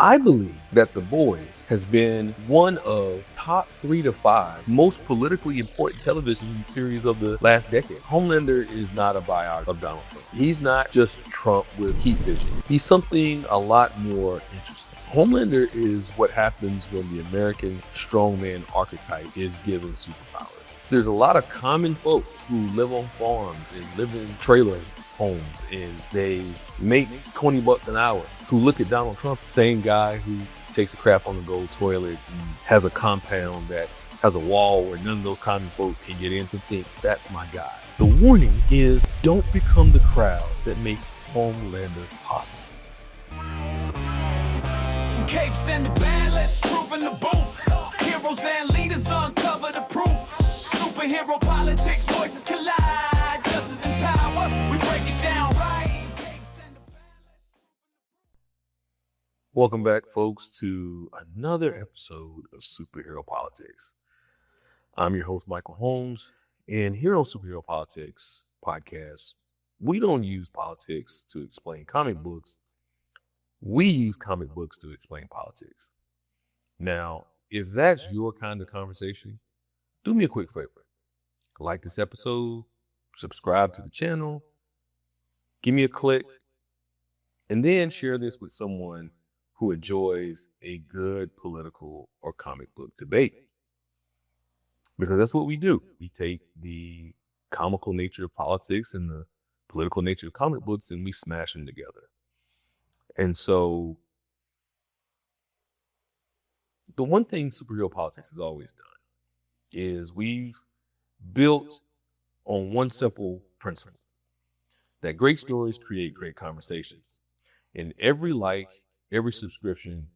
I believe that The Boys has been one of top 3 to 5 most politically important television series of the last decade. Homelander is not a biography of Donald Trump. He's not just Trump with heat vision. He's something a lot more interesting. Homelander is what happens when the American strongman archetype is given superpowers. There's a lot of common folks who live on farms and live in trailer homes and they make $20 an hour who look at Donald Trump, same guy who takes a crap on the gold toilet and has a compound that has a wall where none of those common folks can get in, to think that's my guy. The warning is don't become the crowd that makes Homelander possible. Capes and the band, let's prove in the booth. Heroes and leaders uncover the proof. Superhero politics, voices collide. Justice and power, we break it down right. Welcome back, folks, to another episode of Superhero Politics. I'm your host, Michael Holmes, and here on Superhero Politics podcast, we don't use politics to explain comic books. We use comic books to explain politics. Now, if that's your kind of conversation, do me a quick favor. Like this episode, subscribe to the channel, give me a click, and then share this with someone who enjoys a good political or comic book debate. Because that's what we do. We take the comical nature of politics and the political nature of comic books and we smash them together. And so the one thing superhero politics has always done is we've built on one simple principle, that great stories create great conversations. And every like, every subscription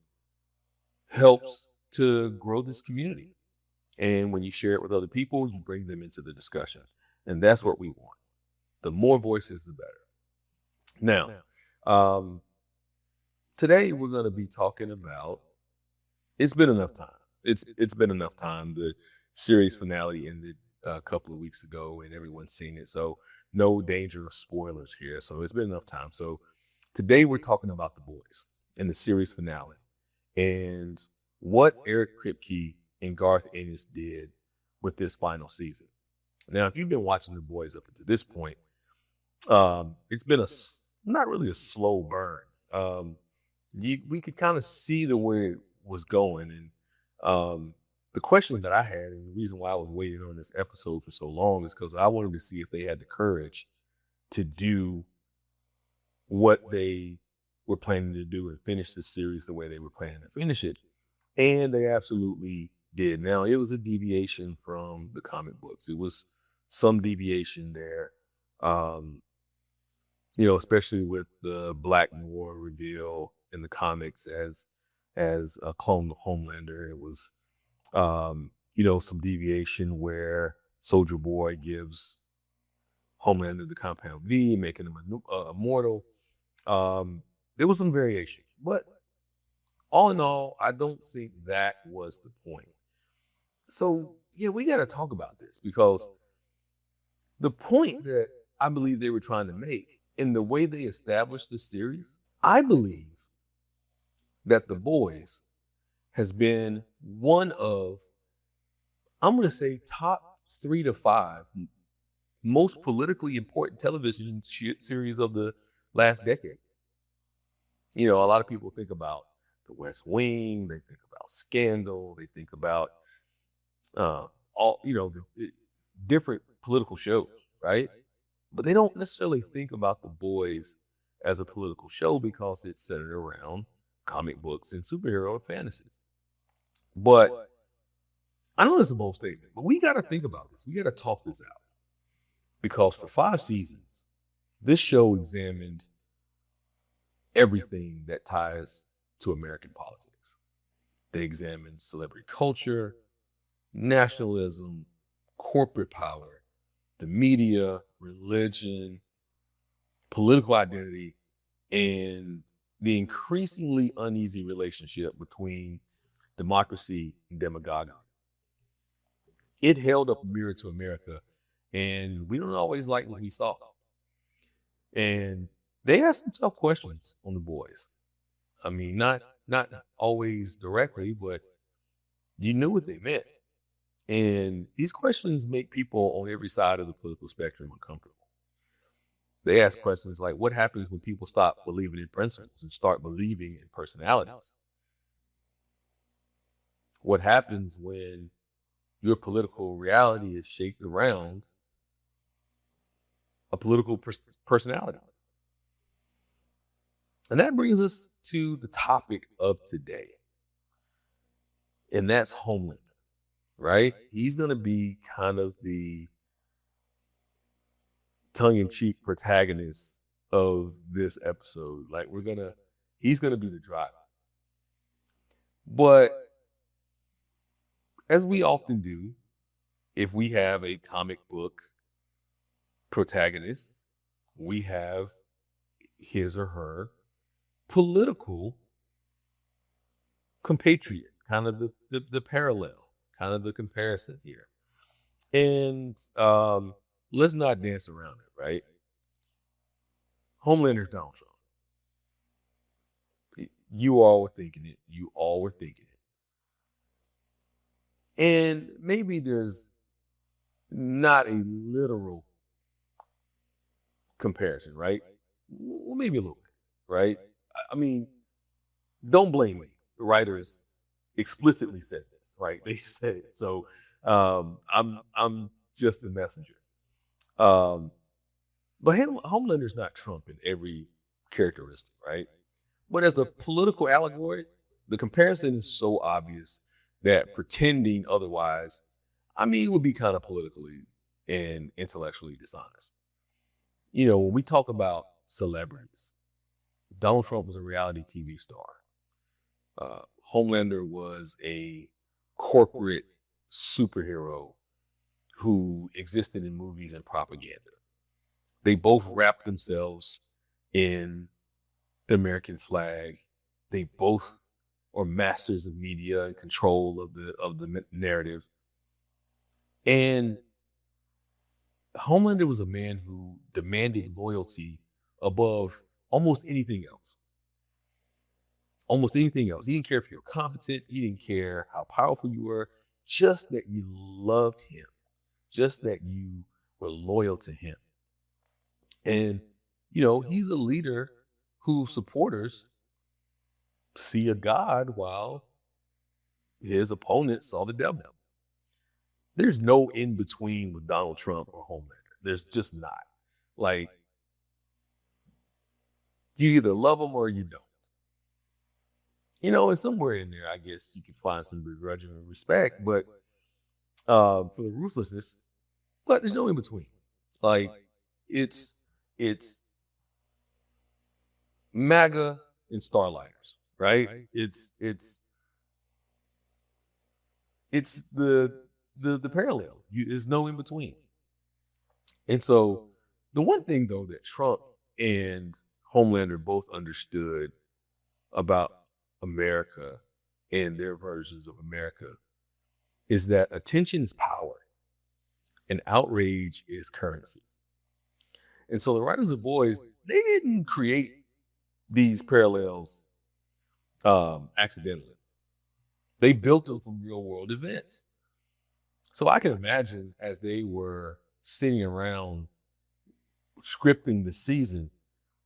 helps to grow this community. And when you share it with other people, you bring them into the discussion. And that's what we want. The more voices, the better. Now, today we're going to be talking about It's Been Enough Time. It's been enough time. The series finale ended a couple of weeks ago and everyone's seen it. So no danger of spoilers here. So it's been enough time. So today we're talking about The Boys and the series finale and what Eric Kripke and Garth Ennis did with this final season. Now, if you've been watching The Boys up until this point, it's been not really a slow burn. We could kind of see the way it was going. And the question that I had, and the reason why I was waiting on this episode for so long, is because I wanted to see if they had the courage to do what they were planning to do and finish this series the way they were planning to finish it. And they absolutely did. Now, it was a deviation from the comic books. It was some deviation there, especially with the Black Noir reveal in the comics as a clone of Homelander. It was, some deviation where Soldier Boy gives Homelander the compound V, making him immortal. There was some variation, but all in all, I don't think that was the point. So, we got to talk about this because the point that I believe they were trying to make in the way they established the series, I believe that The Boys has been one of, I'm going to say, top 3 to 5 most politically important television series of the last decade. A lot of people think about The West Wing, they think about Scandal, they think about all the different political shows, right? But they don't necessarily think about The Boys as a political show because it's centered around comic books and superhero and fantasy. But I know it's a bold statement, but we got to think about this. We got to talk this out. Because for 5 seasons, this show examined everything that ties to American politics. They examined celebrity culture, nationalism, corporate power, the media, religion, political identity, and the increasingly uneasy relationship between democracy and demagoguery. It held up a mirror to America, and we don't always like what we saw. And they asked some tough questions on The Boys. I mean, not not always directly, but you knew what they meant. And these questions make people on every side of the political spectrum uncomfortable. They ask questions like, what happens when people stop believing in principles and start believing in personalities? What happens when your political reality is shaped around a political personality? And that brings us to the topic of today. And that's Homelander, right? He's going to be kind of the tongue-in-cheek protagonist of this episode. Like he's going to be the driver. But as we often do, if we have a comic book protagonist, we have his or her political compatriot, kind of the parallel, kind of the comparison here. And let's not dance around it, right? Homelander's Donald Trump. You all were thinking it. You all were thinking it. And maybe there's not a literal comparison, right? Well, maybe a little bit, right? I mean, don't blame me. The writers explicitly said this, right? They said it. So I'm just the messenger. But Homelander's not Trump in every characteristic, right? But as a political allegory, the comparison is so obvious that pretending otherwise, would be kind of politically and intellectually dishonest. When we talk about celebrities, Donald Trump was a reality TV star. Homelander was a corporate superhero who existed in movies and propaganda. They both wrapped themselves in the American flag. They both are masters of media and control of the narrative. And Homelander was a man who demanded loyalty above almost anything else. Almost anything else. He didn't care if you were competent. He didn't care how powerful you were. Just that you loved him. Just that you were loyal to him. And, he's a leader whose supporters see a God while his opponents saw the devil. There's no in between with Donald Trump or Homelander. There's just not. Like, you either love him or you don't. And somewhere in there, I guess you can find some begrudging respect, but for the ruthlessness, but there's no in between. Like, it's MAGA and Starlighters, right? It's the parallel. There's no in between. And so the one thing though that Trump and Homelander both understood about America and their versions of America is that attention is power and outrage is currency. And so the writers of Boys, they didn't create these parallels accidentally. They built them from real world events. So I can imagine as they were sitting around scripting the season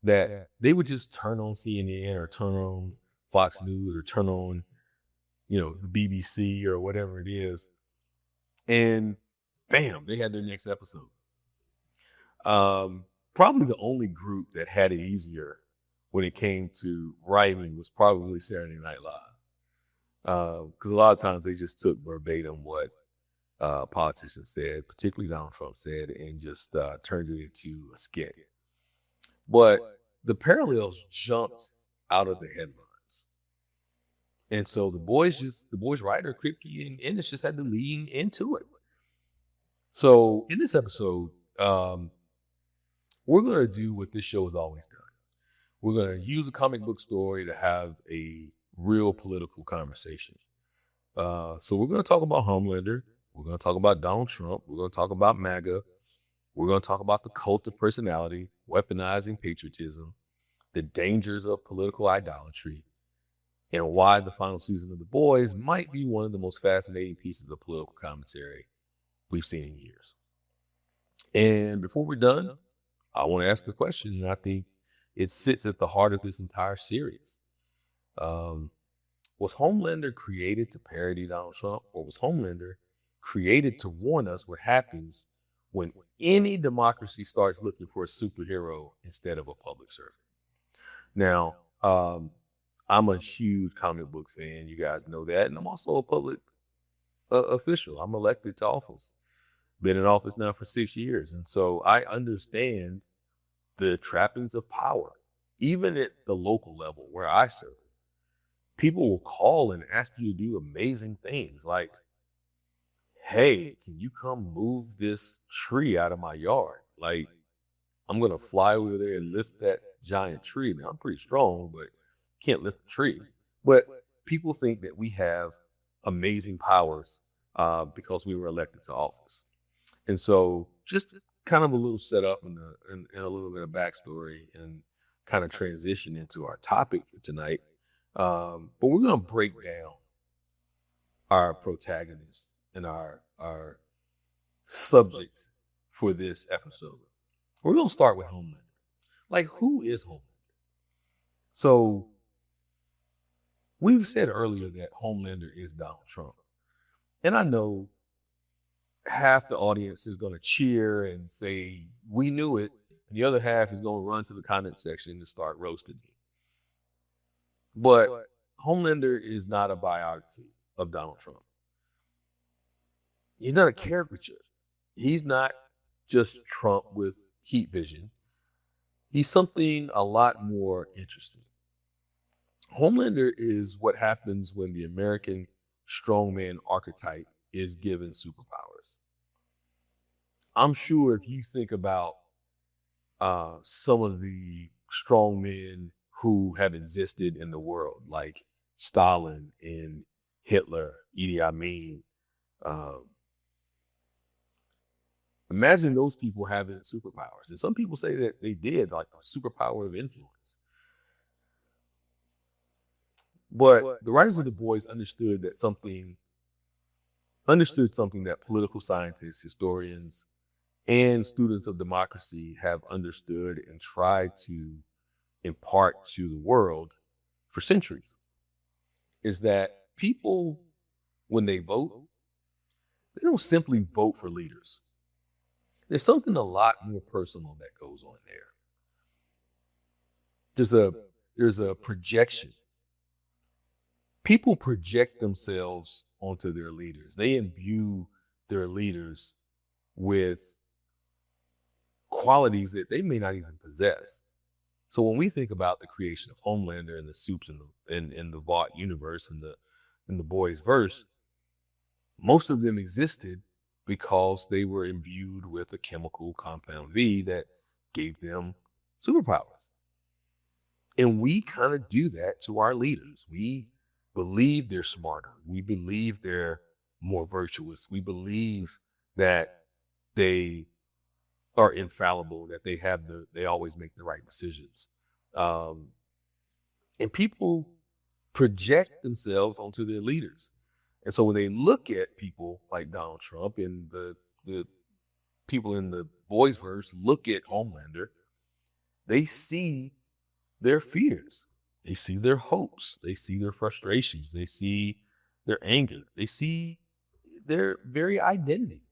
that they would just turn on CNN or turn on Fox News or turn on, the BBC or whatever it is. And bam, they had their next episode. Probably the only group that had it easier when it came to writing was probably Saturday Night Live. Because a lot of times they just took verbatim what politicians said, particularly Donald Trump said, and just turned it into a skit. But the parallels jumped out of the headlines. And so the boys writer, Kripke and Ennis just had to lean into it. So in this episode, we're going to do what this show has always done. We're going to use a comic book story to have a real political conversation. So we're going to talk about Homelander. We're going to talk about Donald Trump. We're going to talk about MAGA. We're going to talk about the cult of personality, weaponizing patriotism, the dangers of political idolatry. and why the final season of The Boys might be one of the most fascinating pieces of political commentary we've seen in years. And before we're done, I want to ask a question, and I think it sits at the heart of this entire series. Was Homelander created to parody Donald Trump, or was Homelander created to warn us what happens when any democracy starts looking for a superhero instead of a public servant? Now, I'm a huge comic book fan. You guys know that. And I'm also a public official. I'm elected to office. Been in office now for 6 years. And so I understand the trappings of power, even at the local level where I serve. People will call and ask you to do amazing things like, hey, can you come move this tree out of my yard? Like, I'm going to fly over there and lift that giant tree. Now, I'm pretty strong, but can't lift the tree. But people think that we have amazing powers because we were elected to office. And so just kind of a little setup and a little bit of backstory and kind of transition into our topic for tonight. But we're going to break down our protagonist and our subject for this episode. We're going to start with Homelander. Like, who is Homelander? So we've said earlier that Homelander is Donald Trump. And I know half the audience is going to cheer and say, we knew it. And the other half is going to run to the comment section and start roasting me. But Homelander is not a biography of Donald Trump. He's not a caricature. He's not just Trump with heat vision. He's something a lot more interesting. Homelander is what happens when the American strongman archetype is given superpowers. I'm sure if you think about some of the strongmen who have existed in the world, like Stalin and Hitler, Idi Amin, imagine those people having superpowers. And some people say that they did, like the superpower of influence. But the writers of The Boys understood something that political scientists, historians, and students of democracy have understood and tried to impart to the world for centuries, is that people, when they vote, they don't simply vote for leaders. There's something a lot more personal that goes on there. There's a projection. People project themselves onto their leaders. They imbue their leaders with qualities that they may not even possess. So when we think about the creation of Homelander and the soups in the Vought universe and the Boys verse, most of them existed because they were imbued with a chemical compound V that gave them superpowers. And we kind of do that to our leaders. We believe they're smarter. We believe they're more virtuous. We believe that they are infallible, that they always make the right decisions. And people project themselves onto their leaders. And so when they look at people like Donald Trump and the people in the Boys verse look at Homelander, they see their fears. They see their hopes. They see their frustrations. They see their anger. They see their very identity.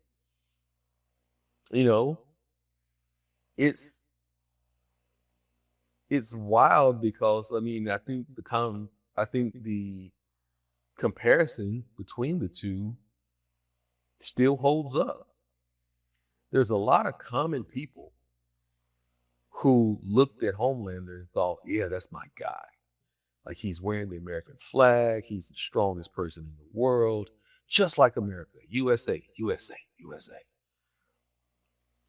You know, it's wild because I think the comparison between the two still holds up. There's a lot of common people who looked at Homelander and thought, yeah, that's my guy. Like, he's wearing the American flag. He's the strongest person in the world, just like America. USA, USA, USA.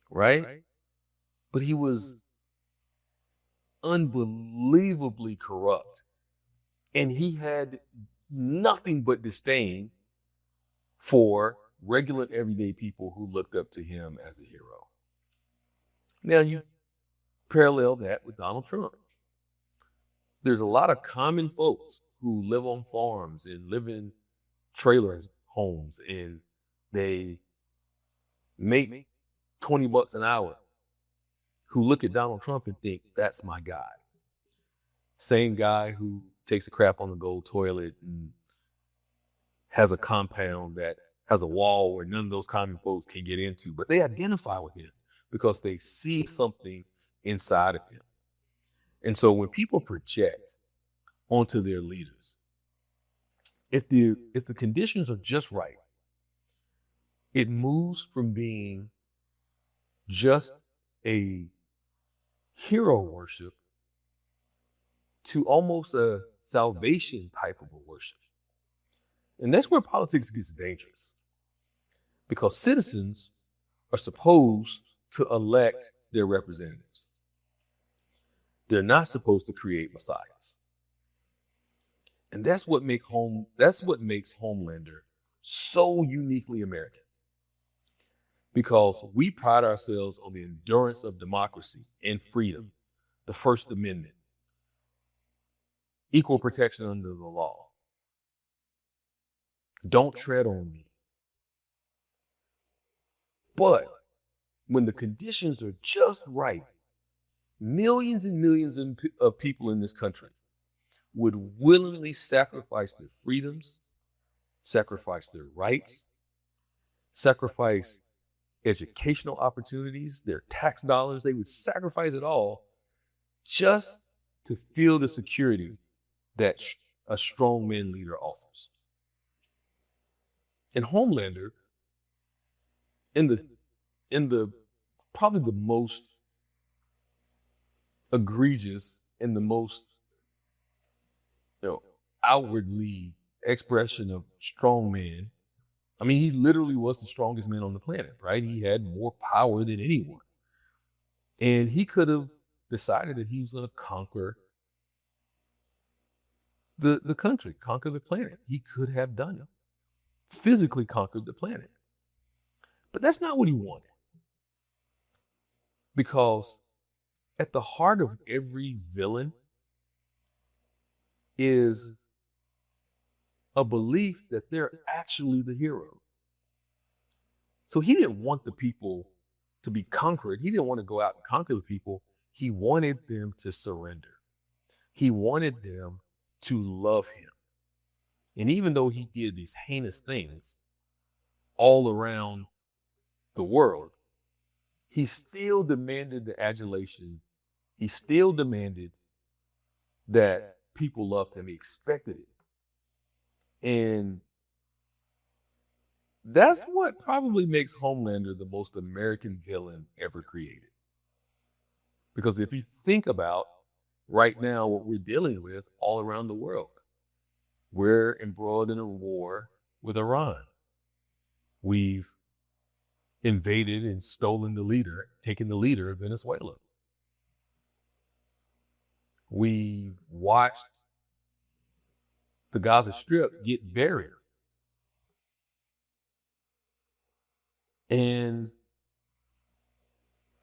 Right? But he was unbelievably corrupt. And he had nothing but disdain for regular, everyday people who looked up to him as a hero. Now, you parallel that with Donald Trump. There's a lot of common folks who live on farms and live in trailer homes, and they make $20 an hour, who look at Donald Trump and think, that's my guy. Same guy who takes a crap on the gold toilet and has a compound that has a wall where none of those common folks can get into, but they identify with him because they see something inside of him. And so when people project onto their leaders, if the conditions are just right, it moves from being just a hero worship to almost a salvation type of a worship. And that's where politics gets dangerous, because citizens are supposed to elect their representatives. They're not supposed to create messiahs. And that's what makes Homelander so uniquely American. Because we pride ourselves on the endurance of democracy and freedom, the First Amendment, equal protection under the law. Don't tread on me. But when the conditions are just right, millions and millions of people in this country would willingly sacrifice their freedoms, sacrifice their rights, sacrifice educational opportunities, their tax dollars. They would sacrifice it all just to feel the security that a strongman leader offers. And Homelander, in the probably the most egregious and the most outwardly expression of strongman. I mean, he literally was the strongest man on the planet, right? He had more power than anyone. And he could have decided that he was going to conquer the country, conquer the planet. He could have done it, physically conquered the planet. But that's not what he wanted. Because at the heart of every villain is a belief that they're actually the hero. So he didn't want the people to be conquered. He didn't want to go out and conquer the people. He wanted them to surrender. He wanted them to love him. And even though he did these heinous things all around the world, he still demanded the adulation. He still demanded that people loved him. He expected it. And that's what probably makes Homelander the most American villain ever created. Because if you think about right now what we're dealing with all around the world, we're embroiled in a war with Iran. We've invaded and stolen the leader, taken the leader of Venezuela. We've watched the Gaza Strip get buried. And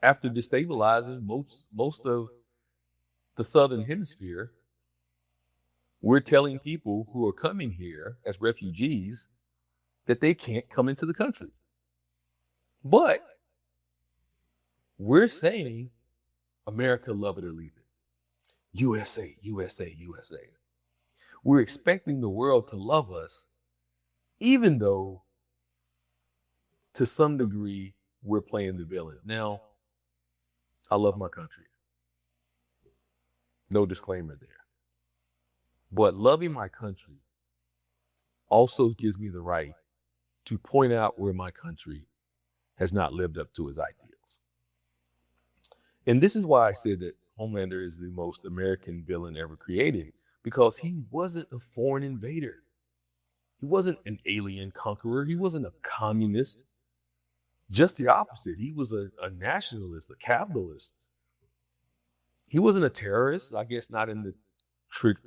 after destabilizing most of the Southern Hemisphere, we're telling people who are coming here as refugees that they can't come into the country. But we're saying, America, love it or leave it. USA, USA, USA. We're expecting the world to love us, even though to some degree we're playing the villain. Now, I love my country. No disclaimer there. But loving my country also gives me the right to point out where my country has not lived up to its ideals. And this is why I said that Homelander is the most American villain ever created, because he wasn't a foreign invader. He wasn't an alien conqueror. He wasn't a communist. Just the opposite. He was a nationalist, a capitalist. He wasn't a terrorist, I guess not in the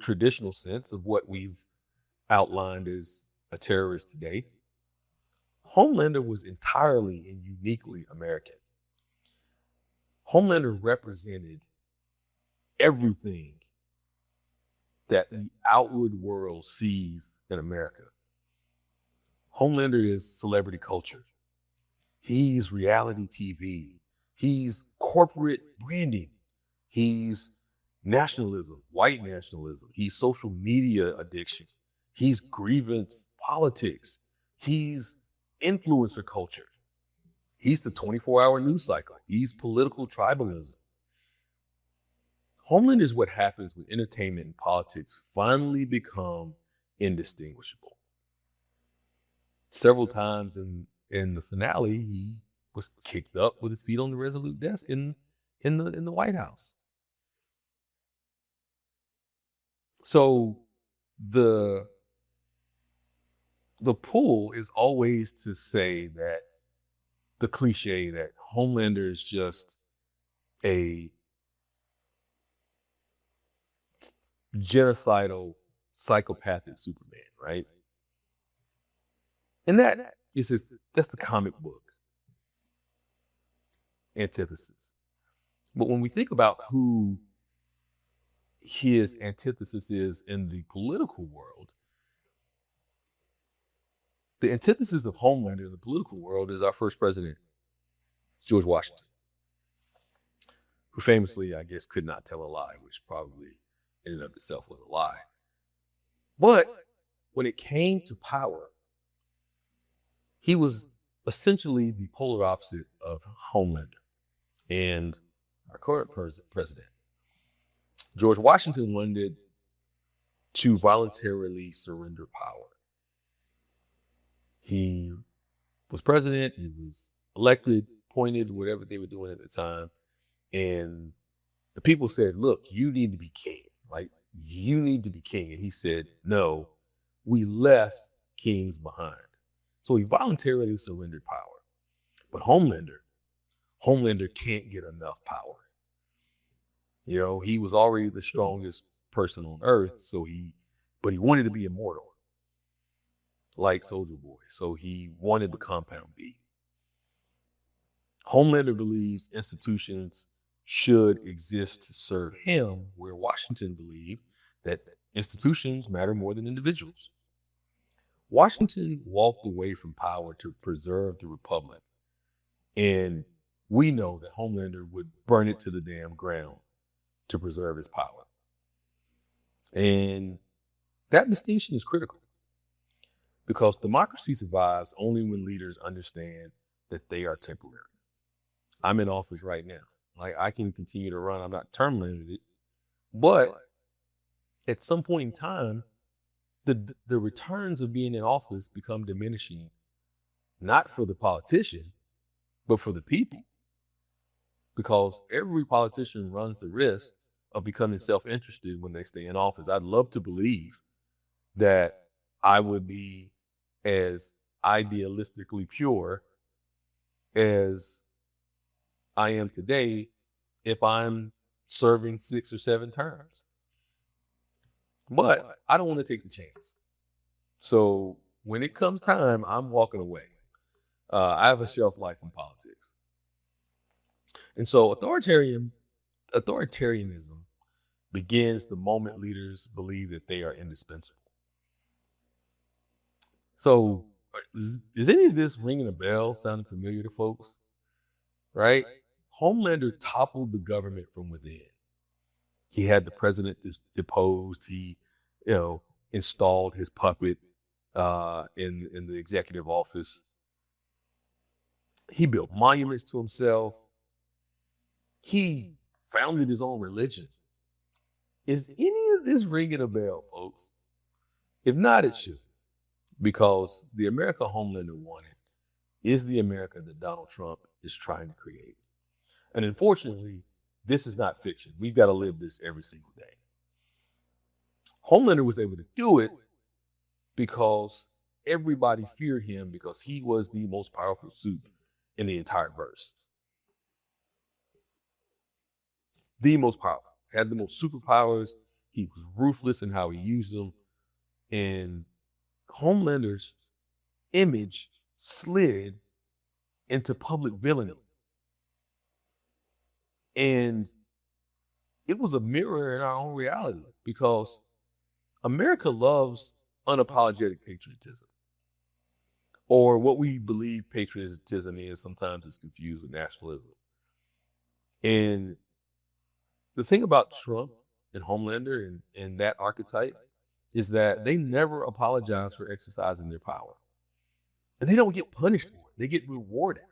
traditional sense of what we've outlined as a terrorist today. Homelander was entirely and uniquely American. Homelander represented everything that the outward world sees in America. Homelander is celebrity culture. He's reality TV. He's corporate branding. He's nationalism, white nationalism. He's social media addiction. He's grievance politics. He's influencer culture. He's the 24-hour news cycle. He's political tribalism. Homeland is what happens when entertainment and politics finally become indistinguishable. Several times in the finale, he was kicked up with his feet on the Resolute desk in the White House. So the pull is always to say that the cliche that Homelander is just a genocidal, psychopathic Superman, right? And that's the comic book antithesis. But when we think about who his antithesis is in the political world, the antithesis of Homelander in the political world is our first president, George Washington, who famously, I guess, could not tell a lie, which probably in and of itself was a lie. But when it came to power, he was essentially the polar opposite of Homelander and our current president. George Washington wanted to voluntarily surrender power. He was president, he was elected, appointed, whatever they were doing at the time. And the people said, look, you need to be king. Like, you need to be king. And he said, no, we left kings behind. So he voluntarily surrendered power. But Homelander can't get enough power. You know, he was already the strongest person on earth, but he wanted to be immortal, like Soldier Boy. So he wanted the compound B. Homelander believes institutions should exist to serve him, where Washington believed that institutions matter more than individuals. Washington walked away from power to preserve the Republic. And we know that Homelander would burn it to the damn ground to preserve his power. And that distinction is critical because democracy survives only when leaders understand that they are temporary. I'm in office right now. Like, I can continue to run. I'm not term limited. But at some point in time, the returns of being in office become diminishing, not for the politician, but for the people. Because every politician runs the risk of becoming self-interested when they stay in office. I'd love to believe that I would be as idealistically pure as I am today if I'm serving 6 or 7 terms. But I don't want to take the chance. So when it comes time, I'm walking away. I have a shelf life in politics. And so authoritarianism begins the moment leaders believe that they are indispensable. So is any of this ringing a bell, sounding familiar to folks? Right? Homelander toppled the government from within. He had the president deposed. He, installed his puppet in the executive office. He built monuments to himself. He founded his own religion. Is any of this ringing a bell, folks? If not, it should. Because the America Homelander wanted is the America that Donald Trump is trying to create. And unfortunately, this is not fiction. We've got to live this every single day. Homelander was able to do it because everybody feared him because he was the most powerful suit in the entire verse. The most powerful. Had the most superpowers. He was ruthless in how he used them. And Homelander's image slid into public villainy. And it was a mirror in our own reality because America loves unapologetic patriotism, or what we believe patriotism is. Sometimes it's confused with nationalism. And the thing about Trump and Homelander and that archetype is that they never apologize for exercising their power. And they don't get punished for it. They get rewarded.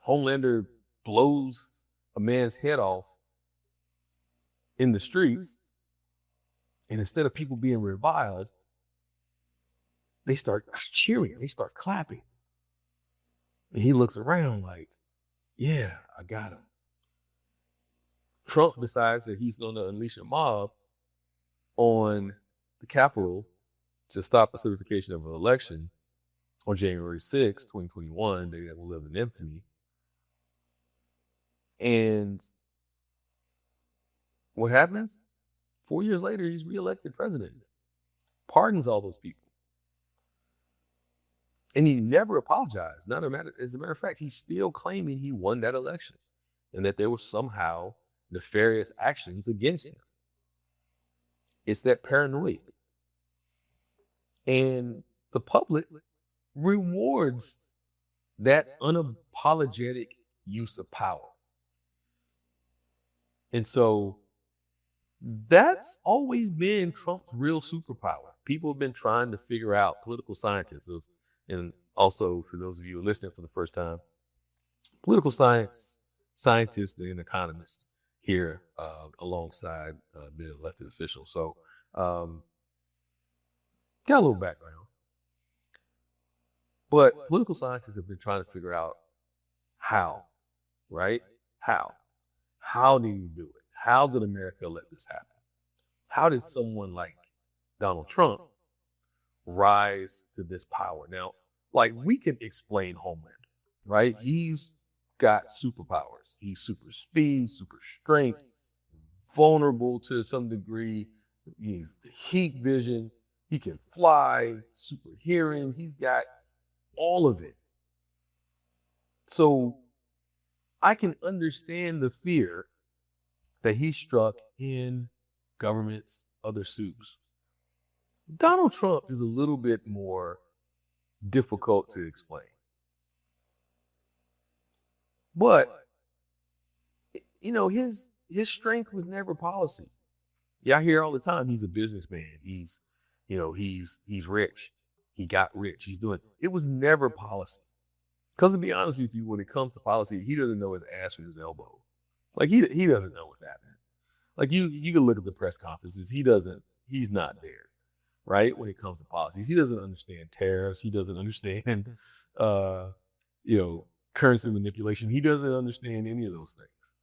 Homelander blows a man's head off in the streets, and instead of people being reviled, they start cheering, they start clapping. And he looks around like, yeah, I got him. Trump decides that he's going to unleash a mob on the Capitol to stop the certification of an election on January 6, 2021, day that will live in infamy. And what happens? 4 years later, he's reelected president, pardons all those people. And he never apologized. As a matter of fact, he's still claiming he won that election and that there was somehow nefarious actions against him. It's that paranoia. And the public rewards that unapologetic use of power. And so that's always been Trump's real superpower. People have been trying to figure out, political scientists, and also for those of you listening for the first time, political scientists and economists here alongside being elected officials. So got a little background. But political scientists have been trying to figure out how, right? How? How did he do it? How did America let this happen? How did someone like Donald Trump rise to this power? Now, like, we can explain Homelander, right? He's got superpowers. He's super speed, super strength, vulnerable to some degree. He's heat vision. He can fly, super hearing. He's got all of it. So I can understand the fear that he struck in government's other soups. Donald Trump is a little bit more difficult to explain. But, you know, his strength was never policy. Yeah, I hear all the time he's a businessman. He's rich. He got rich. It was never policy. Because to be honest with you, when it comes to policy, he doesn't know his ass from his elbow. Like, he doesn't know what's happening. Like, you can look at the press conferences. He's not there, right? When it comes to policies, he doesn't understand tariffs. He doesn't understand, currency manipulation. He doesn't understand any of those things.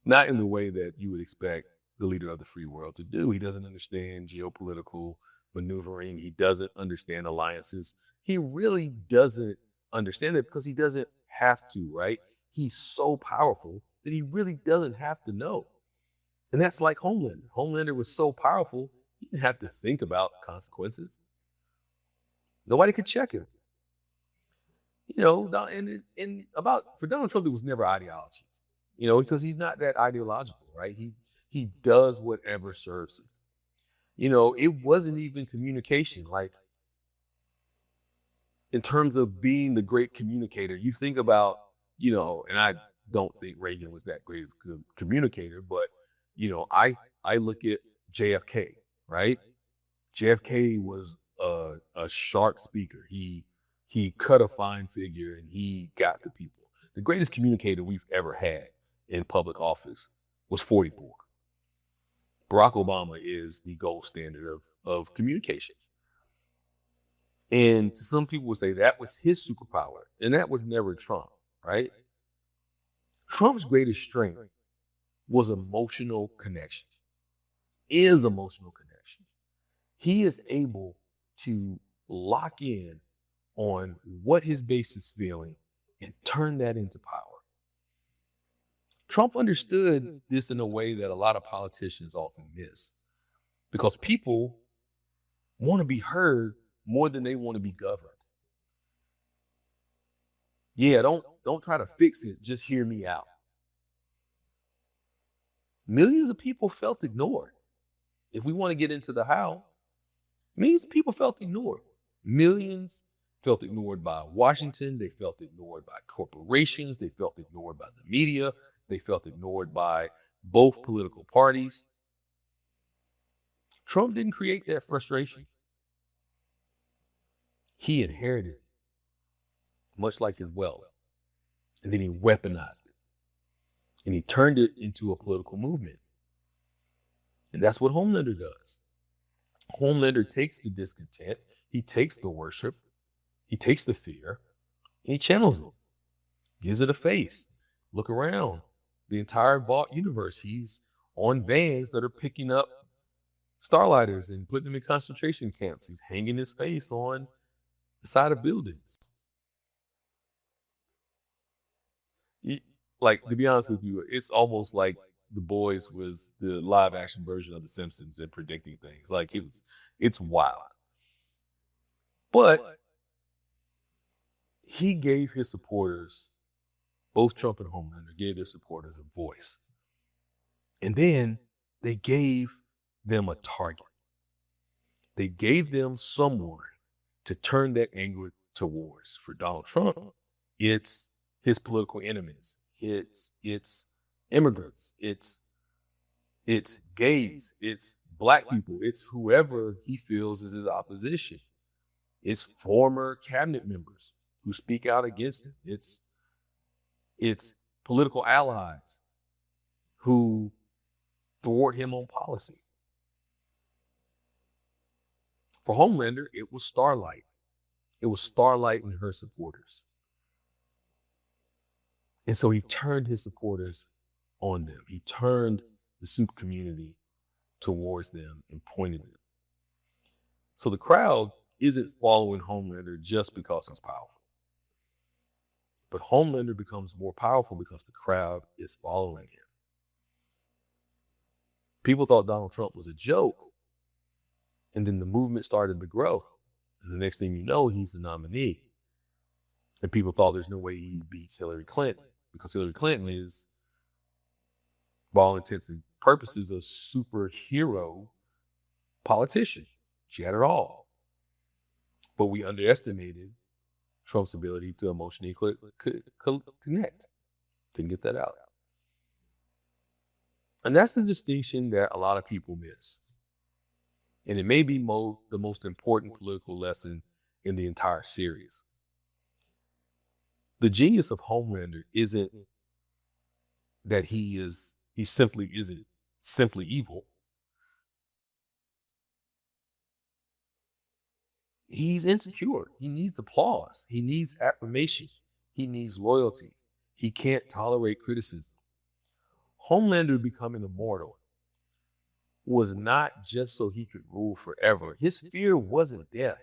Not in the way that you would expect the leader of the free world to do. He doesn't understand geopolitical maneuvering. He doesn't understand alliances. He really doesn't understand it because he doesn't have to, right? He's so powerful that he really doesn't have to know. And that's like Homelander. Homelander was so powerful, he didn't have to think about consequences. Nobody could check him. For Donald Trump, it was never ideology, because he's not that ideological, right? He does whatever serves him. It wasn't even communication. Like, in terms of being the great communicator, you think about, and I don't think Reagan was that great of a communicator, but, I look at JFK, right? JFK was a sharp speaker. He cut a fine figure and he got to people. The greatest communicator we've ever had in public office was 44. Barack Obama is the gold standard of communication. And some people would say that was his superpower, and that was never Trump, right? Trump's greatest strength was emotional connection, is emotional connection. He is able to lock in on what his base is feeling and turn that into power. Trump understood this in a way that a lot of politicians often miss, because people want to be heard more than they want to be governed. Yeah, don't try to fix it. Just hear me out. Millions of people felt ignored. if we want to get into the how, means people felt ignored. Millions felt ignored by Washington. They felt ignored by corporations. They felt ignored by the media. They felt ignored by both political parties. Trump didn't create that frustration. He inherited it, much like his wealth. And then he weaponized it. And he turned it into a political movement. And that's what Homelander does. Homelander takes the discontent, he takes the worship, he takes the fear, and he channels it, gives it a face. Look around. The entire Vought universe, he's on vans that are picking up starlighters and putting them in concentration camps. He's hanging his face on the side of buildings. Like, to be honest with you, it's almost like The Boys was the live action version of The Simpsons in predicting things. Like, it's wild. But he gave his supporters, both Trump and Homelander, gave their supporters a voice. And then they gave them a target. They gave them someone to turn that anger towards. For Donald Trump, it's his political enemies. It's immigrants. It's gays. It's black people. It's whoever he feels is his opposition. It's former cabinet members who speak out against it. It's political allies who thwart him on policy. For Homelander, it was Starlight. It was Starlight and her supporters. And so he turned his supporters on them. He turned the soup community towards them and pointed them. So the crowd isn't following Homelander just because he's powerful. But Homelander becomes more powerful because the crowd is following him. People thought Donald Trump was a joke. And then the movement started to grow. And the next thing you know, he's the nominee. And people thought there's no way he beats Hillary Clinton, because Hillary Clinton is, by all intents and purposes, a superhero politician. She had it all. But we underestimated Trump's ability to emotionally connect. Couldn't get that out. And that's the distinction that a lot of people miss. And it may be the most important political lesson in the entire series. The genius of Homelander isn't that he simply isn't simply evil. He's insecure. He needs applause. He needs affirmation. He needs loyalty. He can't tolerate criticism. Homelander becoming immortal was not just so he could rule forever. His fear wasn't death.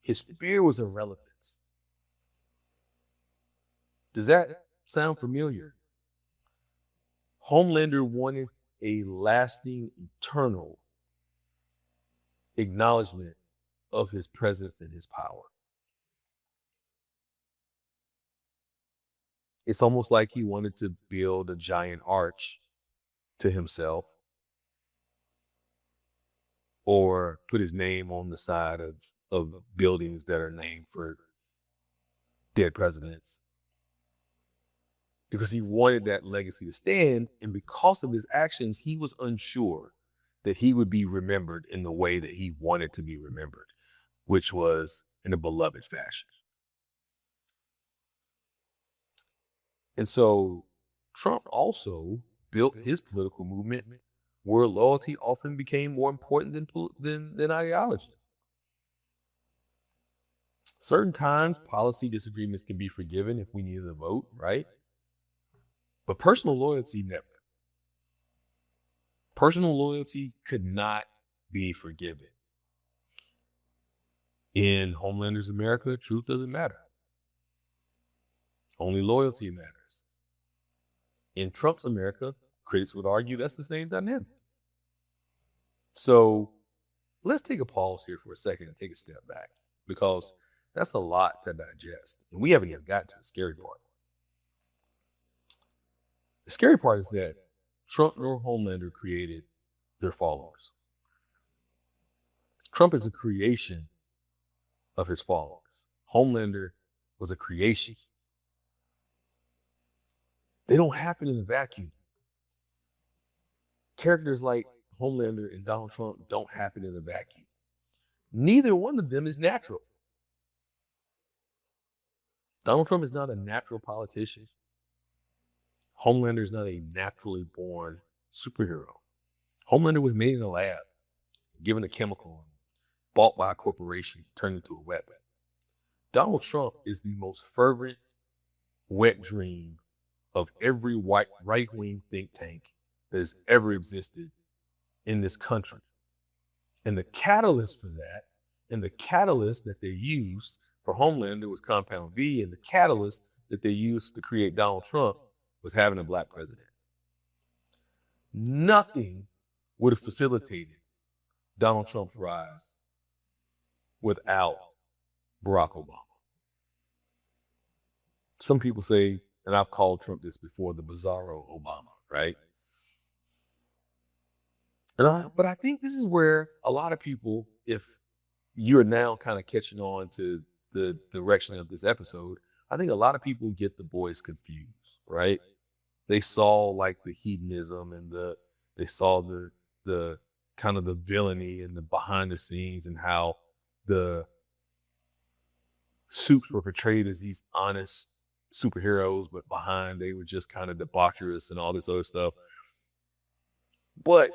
His fear was irrelevance. Does that sound familiar? Homelander wanted a lasting, eternal acknowledgement of his presence and his power. It's almost like he wanted to build a giant arch to himself, or put his name on the side of buildings that are named for dead presidents. Because he wanted that legacy to stand, and because of his actions, he was unsure that he would be remembered in the way that he wanted to be remembered, which was in a beloved fashion. And so Trump also built his political movement where loyalty often became more important than ideology. Certain times, policy disagreements can be forgiven if we need the vote, right? But personal loyalty, never. Personal loyalty could not be forgiven. In Homelander's America, truth doesn't matter. Only loyalty matters. In Trump's America, critics would argue that's the same dynamic. So let's take a pause here for a second and take a step back, because that's a lot to digest. And we haven't even gotten to the scary part. The scary part is that Trump nor Homelander created their followers. Trump is a creation of his followers. Homelander was a creation. They don't happen in a vacuum. Characters like Homelander and Donald Trump don't happen in a vacuum. Neither one of them is natural. Donald Trump is not a natural politician. Homelander is not a naturally born superhero. Homelander was made in a lab, given a chemical, bought by a corporation, turned into a weapon. Donald Trump is the most fervent, wet dream of every white right-wing think tank that has ever existed in this country. And the catalyst for that, and the catalyst that they used for Homelander was Compound V, and the catalyst that they used to create Donald Trump was having a black president. Nothing would have facilitated Donald Trump's rise without Barack Obama. Some people say, and I've called Trump this before, the bizarro Obama, right? But I think this is where a lot of people, if you're now kind of catching on to the direction of this episode, I think a lot of people get the boys confused, right? They saw like the hedonism and they saw the kind of the villainy and the behind the scenes and how the supes were portrayed as these honest superheroes, but behind they were just kind of debaucherous and all this other stuff. But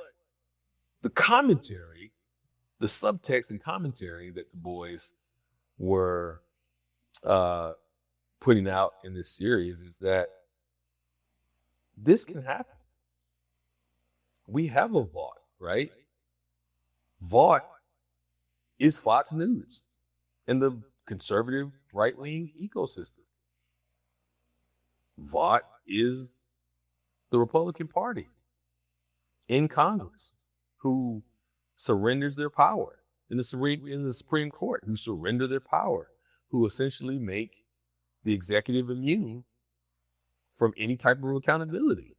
the commentary, the subtext and commentary that the boys were putting out in this series is that this can happen. We have a Vought, right? Vought is Fox News in the conservative right-wing ecosystem. Vought is the Republican Party in Congress who surrenders their power in the Supreme Court, who surrender their power, who essentially make the executive immune from any type of accountability.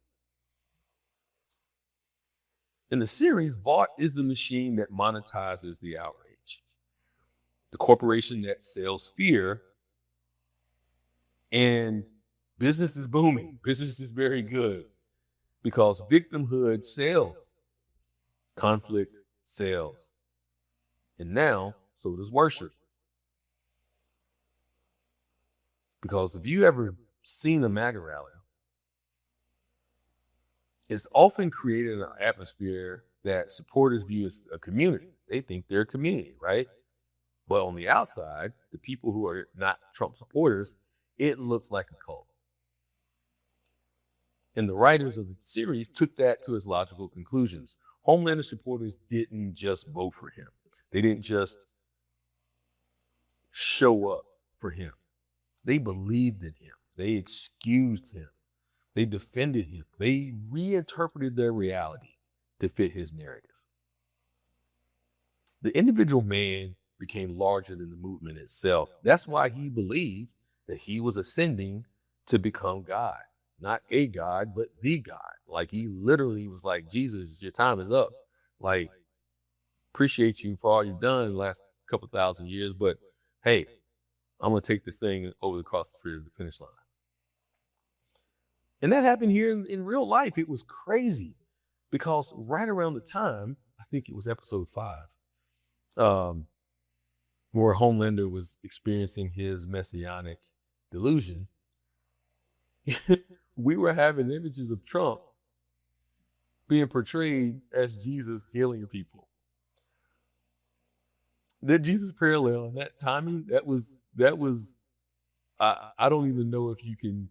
In the series, Vought is the machine that monetizes the outrage, the corporation that sells fear, and business is booming. Business is very good because victimhood sells, conflict sells, and now so does worship. Because if you ever seen a MAGA rally, it's often created an atmosphere that supporters view as a community. They think they're a community, right? But on the outside, the people who are not Trump supporters, it looks like a cult. And the writers of the series took that to its logical conclusions. Homelander supporters didn't just vote for him. They didn't just show up for him. They believed in him. They excused him. They defended him. They reinterpreted their reality to fit his narrative. The individual man became larger than the movement itself. That's why he believed that he was ascending to become God. Not a God, but the God. Like he literally was like, Jesus, your time is up. Like, appreciate you for all you've done in the last couple thousand years, but hey, I'm going to take this thing over across the finish line. And that happened here in real life. It was crazy because right around the time, I think it was episode 5, where Homelander was experiencing his messianic delusion, we were having images of Trump being portrayed as Jesus healing people. That Jesus parallel and that timing, that was I don't even know if you can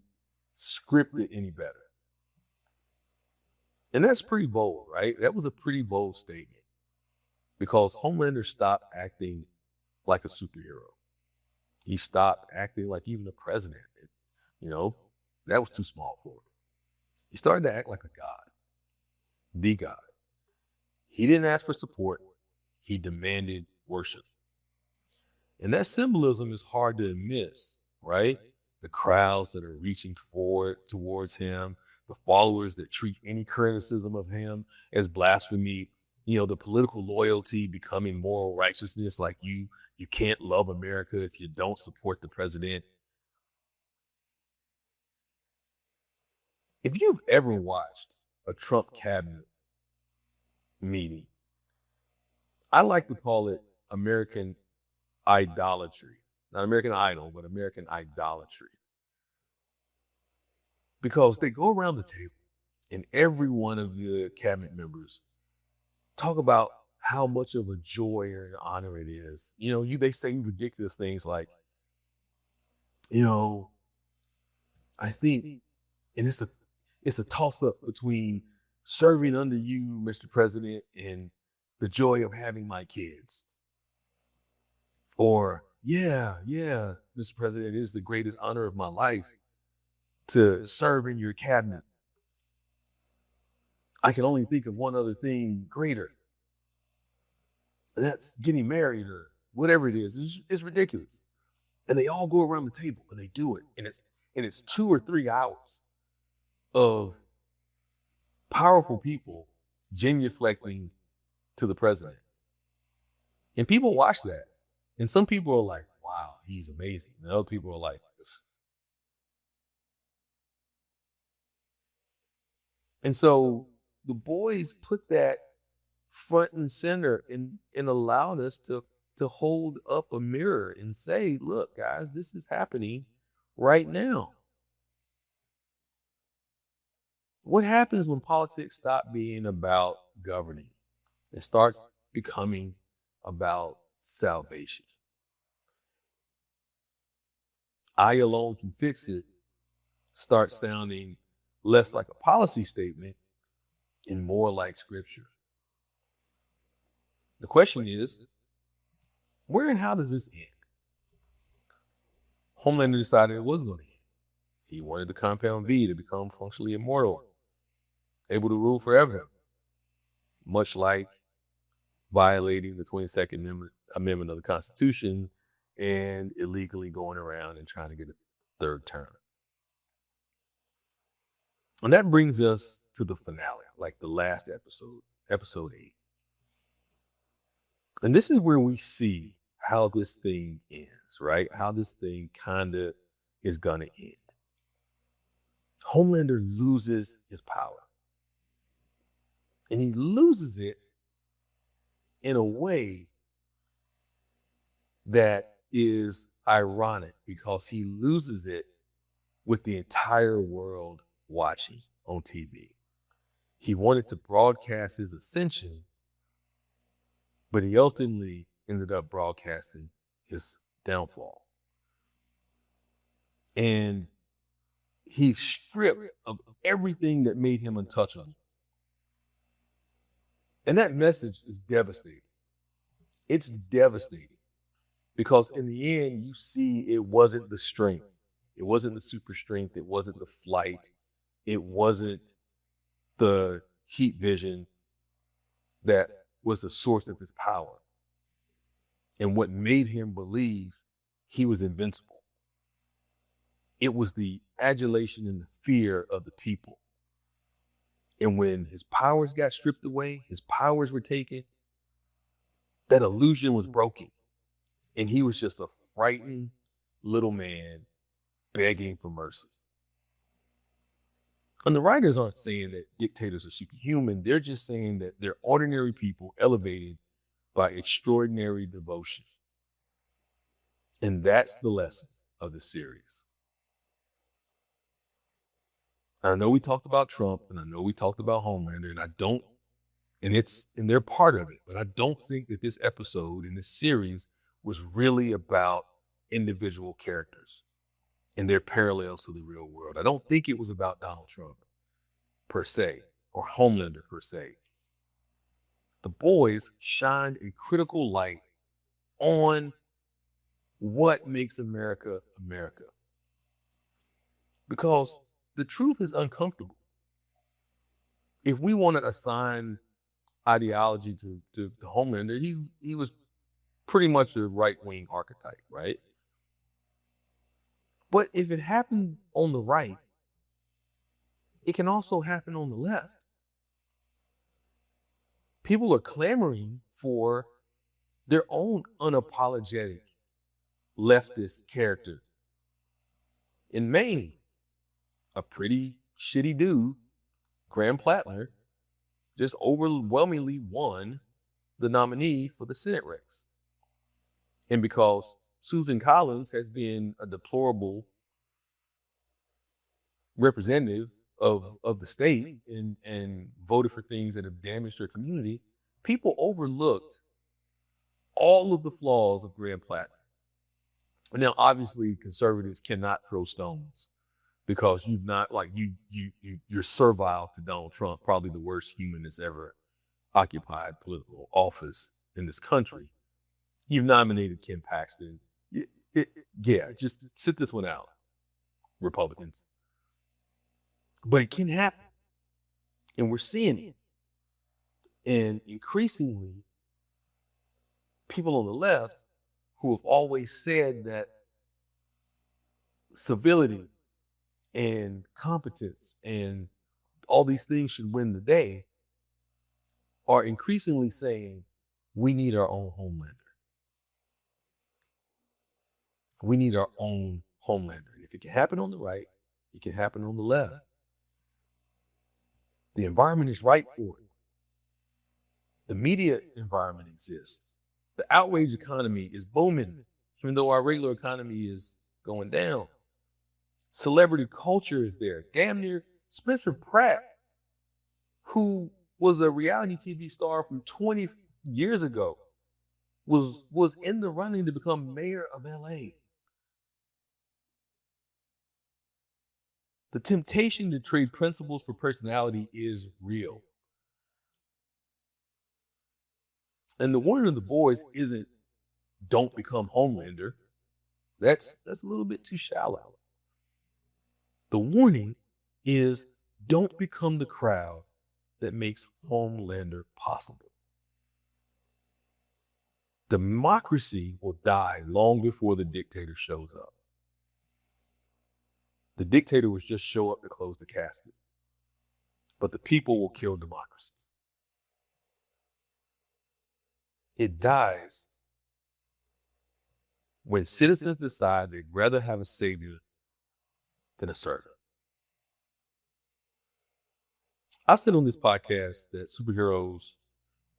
script it any better. And that's pretty bold, right? That was a pretty bold statement because Homelander stopped acting like a superhero. He stopped acting like even a president. That was too small for him. He started to act like a god, the God. He didn't ask for support. He demanded worship. And that symbolism is hard to miss, right? The crowds that are reaching forward towards him, the followers that treat any criticism of him as blasphemy, the political loyalty becoming moral righteousness, like you can't love America if you don't support the president. If you've ever watched a Trump cabinet meeting, I like to call it American idolatry. Not American Idol, but American idolatry. Because they go around the table and every one of the cabinet members talk about how much of a joy or an honor it is. They say ridiculous things like, I think, and it's a toss up between serving under you, Mr. President, and the joy of having my kids. Or, yeah, Mr. President, it is the greatest honor of my life to serve in your cabinet. I can only think of one other thing greater. And that's getting married or whatever it is. It's ridiculous. And they all go around the table and they do it. And it's 2 or 3 hours of powerful people genuflecting to the president. And people watch that. And some people are like, wow, he's amazing. And other people are like, and so the boys put that front and center and allowed us to hold up a mirror and say, look, guys, this is happening right now. What happens when politics stop being about governing? It starts becoming about salvation. I alone can fix it starts sounding less like a policy statement and more like scripture. The question is, where and how does this end? Homelander decided it was going to end. He wanted the compound V to become functionally immortal, able to rule forever, much like violating the 22nd Amendment of the Constitution and illegally going around and trying to get a third term. And that brings us to the finale, like the last episode, episode 8. And this is where we see how this thing ends, right? How this thing kind of is going to end. Homelander loses his power. And he loses it in a way that is ironic because he loses it with the entire world watching on TV. He wanted to broadcast his ascension, but he ultimately ended up broadcasting his downfall. And he's stripped of everything that made him untouchable. And that message is devastating. It's devastating because in the end, you see it wasn't the strength. It wasn't the super strength. It wasn't the flight. It wasn't the heat vision that was the source of his power and what made him believe he was invincible. It was the adulation and the fear of the people. And when his powers got stripped away, his powers were taken, that illusion was broken. And he was just a frightened little man begging for mercy. And the writers aren't saying that dictators are superhuman. They're just saying that they're ordinary people elevated by extraordinary devotion. And that's the lesson of the series. I know we talked about Trump and I know we talked about Homelander and they're part of it, but I don't think that this episode in this series was really about individual characters and their parallels to the real world. I don't think it was about Donald Trump per se or Homelander per se. The boys shined a critical light on what makes America America. Because the truth is uncomfortable. If we want to assign ideology to Homelander, he was pretty much a right-wing archetype, right? But if it happened on the right, it can also happen on the left. people are clamoring for their own unapologetic leftist character. In Maine, a pretty shitty dude, Graham Plattner, just overwhelmingly won the nominee for the Senate race. And because Susan Collins has been a deplorable representative of the state and voted for things that have damaged her community, people overlooked all of the flaws of Graham Plattner. And now, obviously, conservatives cannot throw stones because you've not, like, you're servile to Donald Trump, probably the worst human that's ever occupied political office in this country. You've nominated Ken Paxton. Yeah, just sit this one out, Republicans. But it can happen. And we're seeing it. And increasingly, people on the left who have always said that civility and competence and all these things should win the day are increasingly saying we need our own Homelander. We need our own Homelander. And if it can happen on the right, it can happen on the left. The environment is right for it. The media environment exists. The outrage economy is booming, even though our regular economy is going down. Celebrity culture is there. Damn near Spencer Pratt, who was a reality TV star from 20 years ago, was in the running to become mayor of LA. The temptation to trade principles for personality is real. And the warning of the boys isn't don't become Homelander. That's a little bit too shallow. The warning is don't become the crowd that makes Homelander possible. Democracy will die long before the dictator shows up. The dictator will just show up to close the casket. But the people will kill democracy. It dies when citizens decide they'd rather have a savior than a servant. I've said on this podcast that superheroes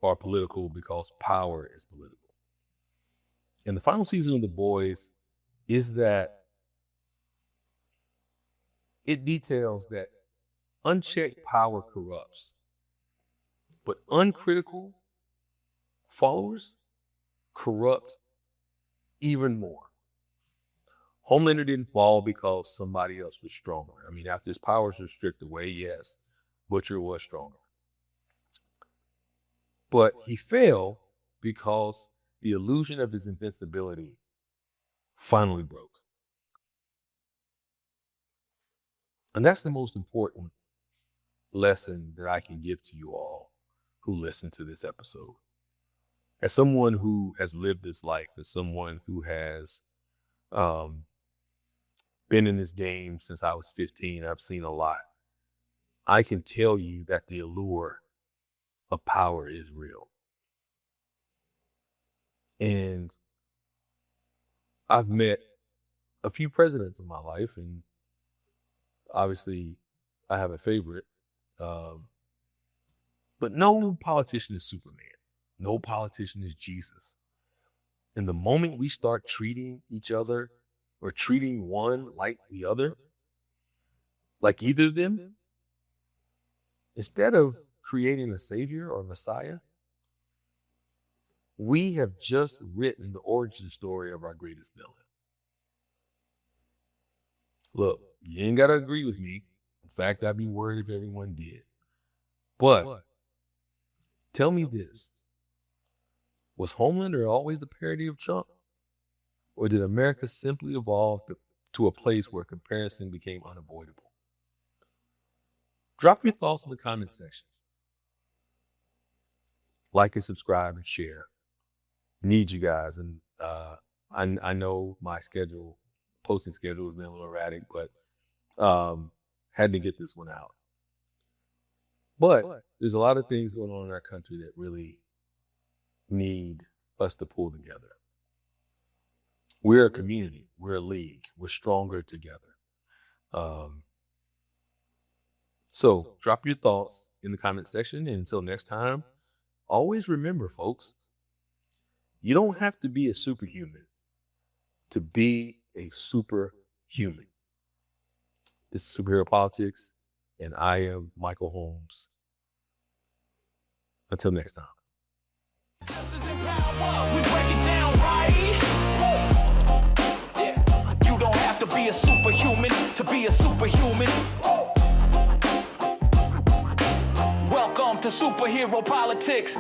are political because power is political. And the final season of The Boys is that it details that unchecked power corrupts, but uncritical followers corrupt even more. Homelander didn't fall because somebody else was stronger. I mean, after his powers were stripped away, yes, Butcher was stronger. But he fell because the illusion of his invincibility finally broke. And that's the most important lesson that I can give to you all who listen to this episode. As someone who has lived this life, as someone who has been in this game since I was 15, I've seen a lot. I can tell you that the allure of power is real. And I've met a few presidents in my life, and obviously I have a favorite. But no politician is Superman. No politician is Jesus. And the moment we start treating each other or treating one like the other, like either of them, instead of creating a savior or messiah, we have just written the origin story of our greatest villain. Look, you ain't got to agree with me. In fact, I'd be worried if everyone did. But tell me this. Was Homelander always the parody of Trump? Or did America simply evolve to a place where comparison became unavoidable? Drop your thoughts in the comment section. Like and subscribe and share. Need you guys. And I know my posting schedule has been a little erratic, but had to get this one out. But there's a lot of things going on in our country that really need us to pull together. We're a community. We're a league. We're stronger together. So drop your thoughts in the comment section. And until next time, always remember, folks, you don't have to be a superhuman to be a superhuman. This is Superhero Politics, and I am Michael Holmes. Until next time. Justice and power, we break it down right. Yeah. You don't have to be a superhuman to be a superhuman. Welcome to Superhero Politics.